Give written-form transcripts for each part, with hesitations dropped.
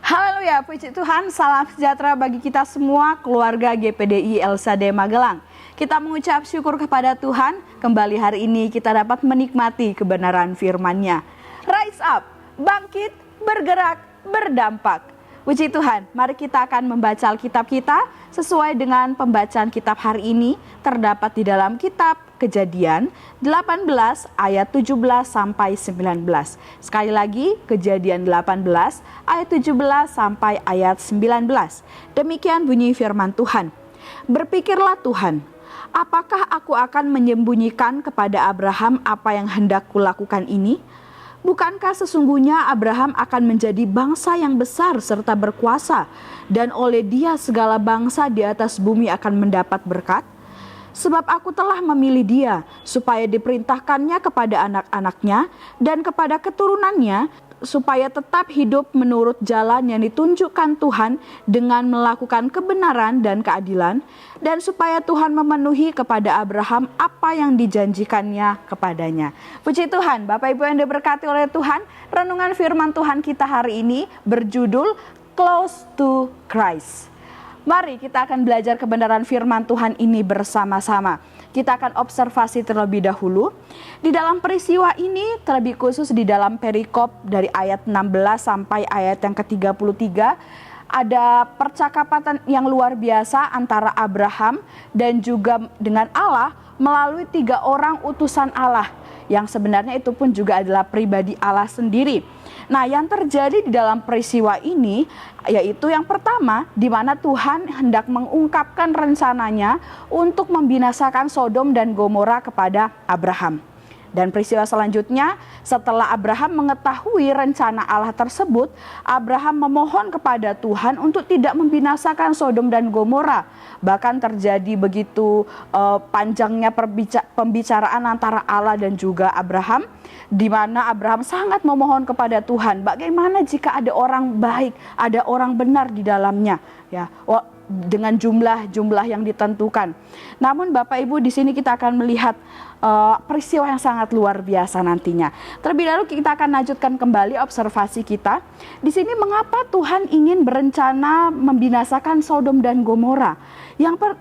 Haleluya, puji Tuhan, salam sejahtera bagi kita semua, keluarga GPDI LSAD Magelang. Kita mengucap syukur kepada Tuhan, kembali hari ini kita dapat menikmati kebenaran firman-Nya. Rise up, bangkit, bergerak, berdampak. Puji Tuhan, mari kita akan membaca Alkitab kita sesuai dengan pembacaan kitab hari ini terdapat di dalam kitab Kejadian 18 ayat 17 sampai 19. Sekali lagi, Kejadian 18 ayat 17 sampai ayat 19. Demikian bunyi firman Tuhan. Berpikirlah Tuhan, apakah aku akan menyembunyikan kepada Abraham apa yang hendak kulakukan ini? Bukankah sesungguhnya Abraham akan menjadi bangsa yang besar serta berkuasa, dan oleh dia segala bangsa di atas bumi akan mendapat berkat? Sebab aku telah memilih dia, supaya diperintahkannya kepada anak-anaknya dan kepada keturunannya, supaya tetap hidup menurut jalan yang ditunjukkan Tuhan dengan melakukan kebenaran dan keadilan, dan supaya Tuhan memenuhi kepada Abraham apa yang dijanjikannya kepadanya. Puji Tuhan, Bapak Ibu yang diberkati oleh Tuhan, renungan firman Tuhan kita hari ini berjudul Close to Christ. Mari kita akan belajar kebenaran firman Tuhan ini bersama-sama. Kita akan observasi terlebih dahulu. Di dalam peristiwa ini, terlebih khusus di dalam perikop dari ayat 16 sampai ayat yang ke-33, ada percakapan yang luar biasa antara Abraham dan juga dengan Allah melalui 3 orang utusan Allah, yang sebenarnya itu pun juga adalah pribadi Allah sendiri. Nah, yang terjadi di dalam peristiwa ini yaitu yang pertama, di mana Tuhan hendak mengungkapkan rencananya untuk membinasakan Sodom dan Gomora kepada Abraham. Dan peristiwa selanjutnya, setelah Abraham mengetahui rencana Allah tersebut, Abraham memohon kepada Tuhan untuk tidak membinasakan Sodom dan Gomora. Bahkan terjadi begitu panjangnya pembicaraan antara Allah dan juga Abraham, di mana Abraham sangat memohon kepada Tuhan, bagaimana jika ada orang baik, ada orang benar di dalamnya, ya, dengan jumlah yang ditentukan. Namun Bapak Ibu, di sini kita akan melihat peristiwa yang sangat luar biasa nantinya. Terlebih dahulu kita akan lanjutkan kembali observasi kita. Di sini mengapa Tuhan ingin berencana membinasakan Sodom dan Gomora? Yang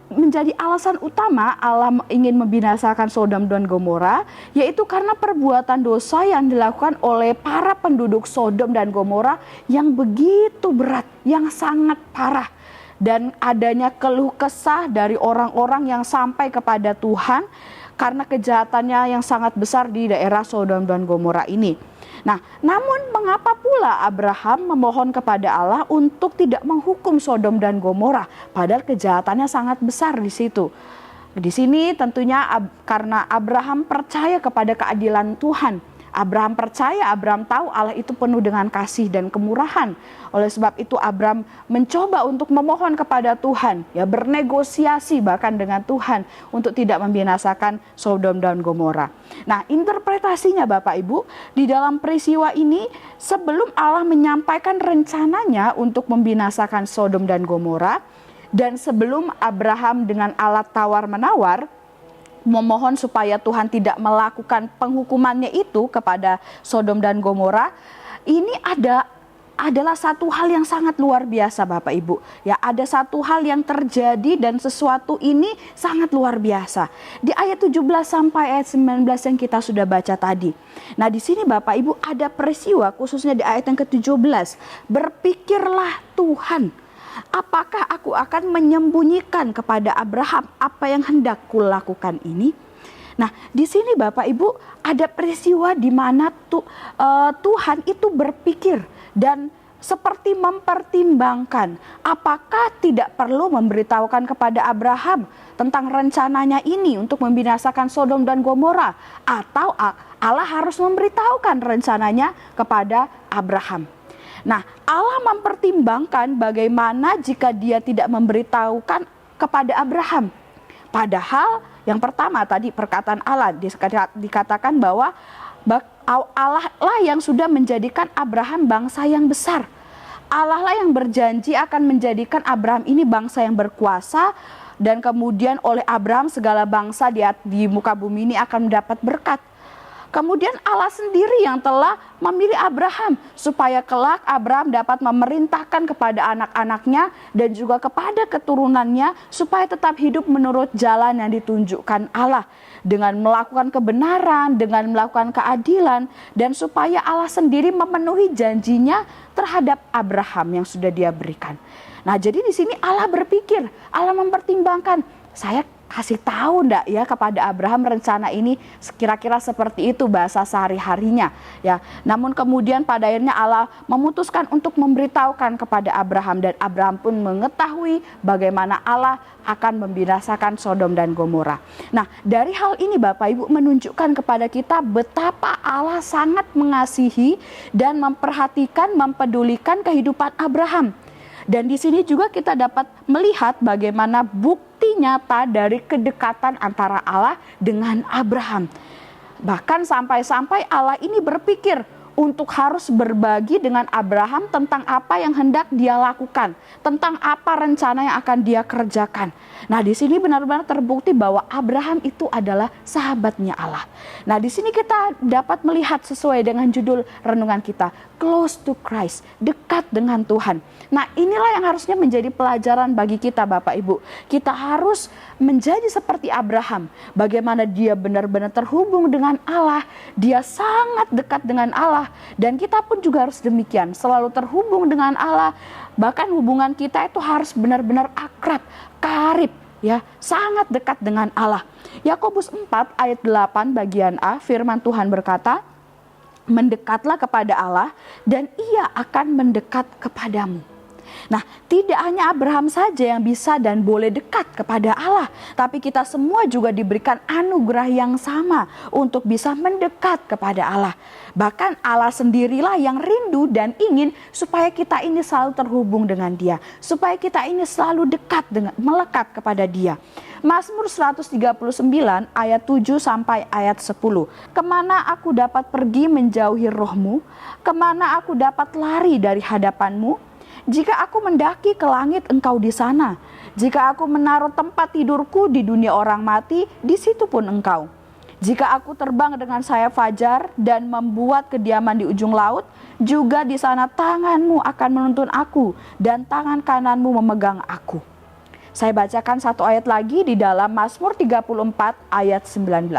menjadi alasan utama Allah ingin membinasakan Sodom dan Gomora, yaitu karena perbuatan dosa yang dilakukan oleh para penduduk Sodom dan Gomora yang begitu berat, yang sangat parah. Dan adanya keluh kesah dari orang-orang yang sampai kepada Tuhan karena kejahatannya yang sangat besar di daerah Sodom dan Gomora ini. Nah, namun mengapa pula Abraham memohon kepada Allah untuk tidak menghukum Sodom dan Gomora, padahal kejahatannya sangat besar di situ? Di sini tentunya karena Abraham percaya kepada keadilan Tuhan. Abraham percaya, Abraham tahu Allah itu penuh dengan kasih dan kemurahan. Oleh sebab itu Abraham mencoba untuk memohon kepada Tuhan, ya, bernegosiasi bahkan dengan Tuhan untuk tidak membinasakan Sodom dan Gomora. Nah, interpretasinya Bapak Ibu, di dalam peristiwa ini sebelum Allah menyampaikan rencananya untuk membinasakan Sodom dan Gomora, dan sebelum Abraham dengan alat tawar-menawar memohon supaya Tuhan tidak melakukan penghukumannya itu kepada Sodom dan Gomora, ini adalah satu hal yang sangat luar biasa Bapak Ibu. Ya, ada satu hal yang terjadi dan sesuatu ini sangat luar biasa. Di ayat 17 sampai ayat 19 yang kita sudah baca tadi. Nah, di sini Bapak Ibu ada peristiwa khususnya di ayat yang ke-17. Berpikirlah Tuhan, apakah aku akan menyembunyikan kepada Abraham apa yang hendak kulakukan ini? Nah, di sini Bapak Ibu ada peristiwa di mana Tuhan itu berpikir dan seperti mempertimbangkan apakah tidak perlu memberitahukan kepada Abraham tentang rencananya ini untuk membinasakan Sodom dan Gomora, atau Allah harus memberitahukan rencananya kepada Abraham. Nah, Allah mempertimbangkan bagaimana jika dia tidak memberitahukan kepada Abraham. Padahal yang pertama tadi perkataan Allah dikatakan bahwa Allah lah yang sudah menjadikan Abraham bangsa yang besar. Allah lah yang berjanji akan menjadikan Abraham ini bangsa yang berkuasa, dan kemudian oleh Abraham segala bangsa di muka bumi ini akan mendapat berkat. Kemudian Allah sendiri yang telah memilih Abraham supaya kelak Abraham dapat memerintahkan kepada anak-anaknya dan juga kepada keturunannya supaya tetap hidup menurut jalan yang ditunjukkan Allah, dengan melakukan kebenaran, dengan melakukan keadilan, dan supaya Allah sendiri memenuhi janjinya terhadap Abraham yang sudah Dia berikan. Nah, jadi di sini Allah berpikir, Allah mempertimbangkan, saya kasih tahu enggak ya kepada Abraham rencana ini kira-kira seperti itu bahasa sehari-harinya ya. Namun kemudian pada akhirnya Allah memutuskan untuk memberitahukan kepada Abraham, dan Abraham pun mengetahui bagaimana Allah akan membinasakan Sodom dan Gomora. Nah, dari hal ini Bapak Ibu menunjukkan kepada kita betapa Allah sangat mengasihi dan memperhatikan, mempedulikan kehidupan Abraham. Dan di sini juga kita dapat melihat bagaimana bukti nyata dari kedekatan antara Allah dengan Abraham. Bahkan sampai-sampai Allah ini berpikir untuk harus berbagi dengan Abraham tentang apa yang hendak dia lakukan, tentang apa rencana yang akan dia kerjakan. Nah, di sini benar-benar terbukti bahwa Abraham itu adalah sahabatnya Allah. Nah, di sini kita dapat melihat sesuai dengan judul renungan kita, Close to Christ, dekat dengan Tuhan. Nah, inilah yang harusnya menjadi pelajaran bagi kita Bapak Ibu. Kita harus menjadi seperti Abraham, bagaimana dia benar-benar terhubung dengan Allah, dia sangat dekat dengan Allah. Dan kita pun juga harus demikian, selalu terhubung dengan Allah. Bahkan hubungan kita itu harus benar-benar akrab, karib, ya, sangat dekat dengan Allah. Yakobus 4 ayat 8 bagian A, firman Tuhan berkata, mendekatlah kepada Allah dan Ia akan mendekat kepadamu. Nah, tidak hanya Abraham saja yang bisa dan boleh dekat kepada Allah, tapi kita semua juga diberikan anugerah yang sama untuk bisa mendekat kepada Allah. Bahkan Allah sendirilah yang rindu dan ingin supaya kita ini selalu terhubung dengan Dia, supaya kita ini selalu dekat dengan, melekat kepada Dia. Mazmur 139 ayat 7 sampai ayat 10. Kemana aku dapat pergi menjauhi roh-Mu? Kemana aku dapat lari dari hadapan-Mu? Jika aku mendaki ke langit, Engkau di sana. Jika aku menaruh tempat tidurku di dunia orang mati, di situ pun Engkau. Jika aku terbang dengan sayap fajar dan membuat kediaman di ujung laut, juga di sana tangan-Mu akan menuntun aku dan tangan kanan-Mu memegang aku. Saya bacakan satu ayat lagi di dalam Mazmur 34 ayat 19.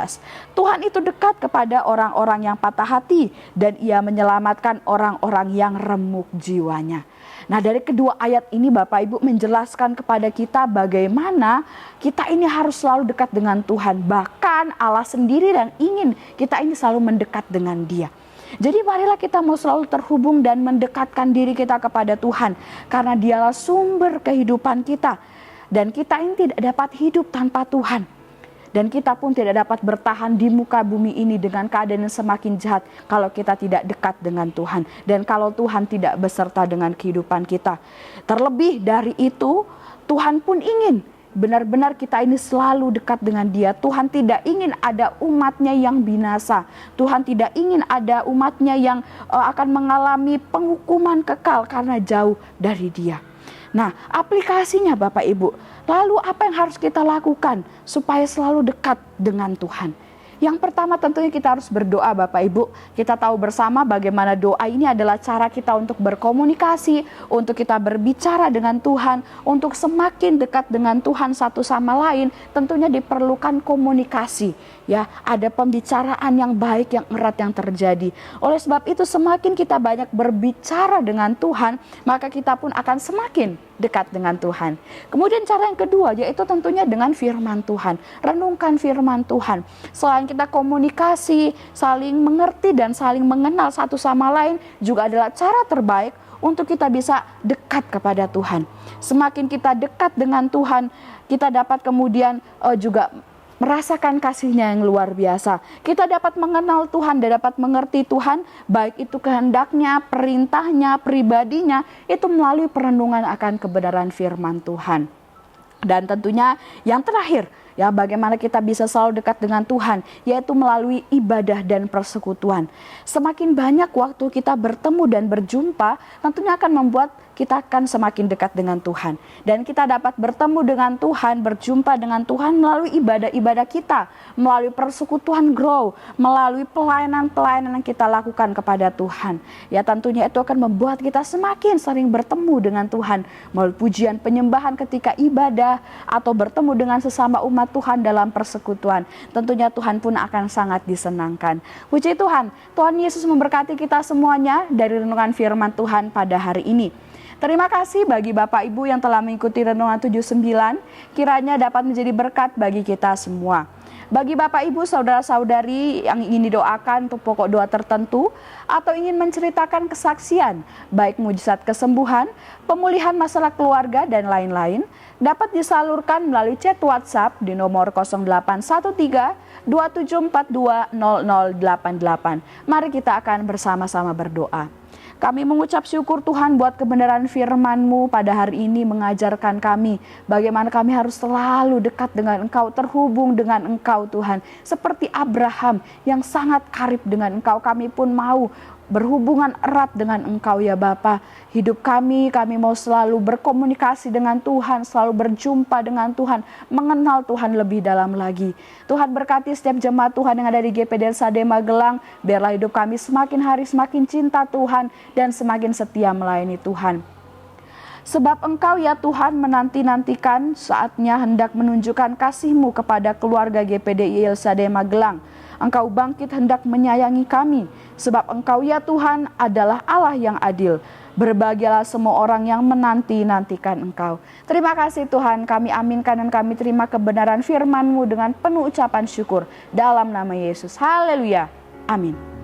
Tuhan itu dekat kepada orang-orang yang patah hati dan Ia menyelamatkan orang-orang yang remuk jiwanya. Nah, dari kedua ayat ini Bapak Ibu menjelaskan kepada kita bagaimana kita ini harus selalu dekat dengan Tuhan. Bahkan Allah sendiri dan ingin kita ini selalu mendekat dengan Dia. Jadi marilah kita mau selalu terhubung dan mendekatkan diri kita kepada Tuhan, karena Dialah sumber kehidupan kita. Dan kita ini tidak dapat hidup tanpa Tuhan. Dan kita pun tidak dapat bertahan di muka bumi ini dengan keadaan yang semakin jahat kalau kita tidak dekat dengan Tuhan. Dan kalau Tuhan tidak beserta dengan kehidupan kita. Terlebih dari itu, Tuhan pun ingin benar-benar kita ini selalu dekat dengan Dia. Tuhan tidak ingin ada umatnya yang binasa. Tuhan tidak ingin ada umatnya yang akan mengalami penghukuman kekal karena jauh dari Dia. Nah, aplikasinya Bapak Ibu, lalu apa yang harus kita lakukan supaya selalu dekat dengan Tuhan? Yang pertama tentunya kita harus berdoa Bapak Ibu. Kita tahu bersama bagaimana doa ini adalah cara kita untuk berkomunikasi, untuk kita berbicara dengan Tuhan, untuk semakin dekat dengan Tuhan satu sama lain. Tentunya diperlukan komunikasi, ya, ada pembicaraan yang baik, yang erat yang terjadi. Oleh sebab itu semakin kita banyak berbicara dengan Tuhan, maka kita pun akan semakin dekat dengan Tuhan. Kemudian cara yang kedua yaitu tentunya dengan firman Tuhan. Renungkan firman Tuhan. Selain kita komunikasi, saling mengerti dan saling mengenal satu sama lain juga adalah cara terbaik untuk kita bisa dekat kepada Tuhan. Semakin kita dekat dengan Tuhan, kita dapat kemudian juga merasakan kasih-Nya yang luar biasa. Kita dapat mengenal Tuhan dan dapat mengerti Tuhan, baik itu kehendak-Nya, perintah-Nya, pribadinya, itu melalui perenungan akan kebenaran firman Tuhan. Dan tentunya yang terakhir, ya, bagaimana kita bisa selalu dekat dengan Tuhan, yaitu melalui ibadah dan persekutuan. Semakin banyak waktu kita bertemu dan berjumpa, tentunya akan membuat kita akan semakin dekat dengan Tuhan. Dan kita dapat bertemu dengan Tuhan, berjumpa dengan Tuhan melalui ibadah-ibadah kita, melalui persekutuan Grow, melalui pelayanan-pelayanan yang kita lakukan kepada Tuhan. Ya tentunya itu akan membuat kita semakin sering bertemu dengan Tuhan, melalui pujian penyembahan ketika ibadah, atau bertemu dengan sesama umat Tuhan dalam persekutuan. Tentunya Tuhan pun akan sangat disenangkan. Puji Tuhan, Tuhan Yesus memberkati kita semuanya dari renungan firman Tuhan pada hari ini. Terima kasih bagi Bapak Ibu yang telah mengikuti Renungan 79, kiranya dapat menjadi berkat bagi kita semua. Bagi Bapak Ibu, saudara-saudari yang ingin didoakan untuk pokok doa tertentu, atau ingin menceritakan kesaksian, baik mujizat kesembuhan, pemulihan masalah keluarga, dan lain-lain, dapat disalurkan melalui chat WhatsApp di nomor 0813 2742 0088. Mari kita akan bersama-sama berdoa. Kami mengucap syukur Tuhan buat kebenaran firman-Mu pada hari ini mengajarkan kami bagaimana kami harus selalu dekat dengan Engkau, terhubung dengan Engkau Tuhan. Seperti Abraham yang sangat karib dengan Engkau, kami pun mau berhubungan erat dengan Engkau ya Bapa. Hidup kami mau selalu berkomunikasi dengan Tuhan, selalu berjumpa dengan Tuhan, mengenal Tuhan lebih dalam lagi. Tuhan berkati setiap jemaat Tuhan yang ada di GPD LSAD Magelang, biarlah hidup kami semakin hari semakin cinta Tuhan dan semakin setia melayani Tuhan. Sebab Engkau ya Tuhan menanti-nantikan saatnya hendak menunjukkan kasih-Mu kepada keluarga GPDI LSAD Magelang. Engkau bangkit hendak menyayangi kami, sebab Engkau ya Tuhan adalah Allah yang adil. Berbahagialah semua orang yang menanti-nantikan Engkau. Terima kasih Tuhan, kami aminkan dan kami terima kebenaran firman-Mu dengan penuh ucapan syukur. Dalam nama Yesus, haleluya, amin.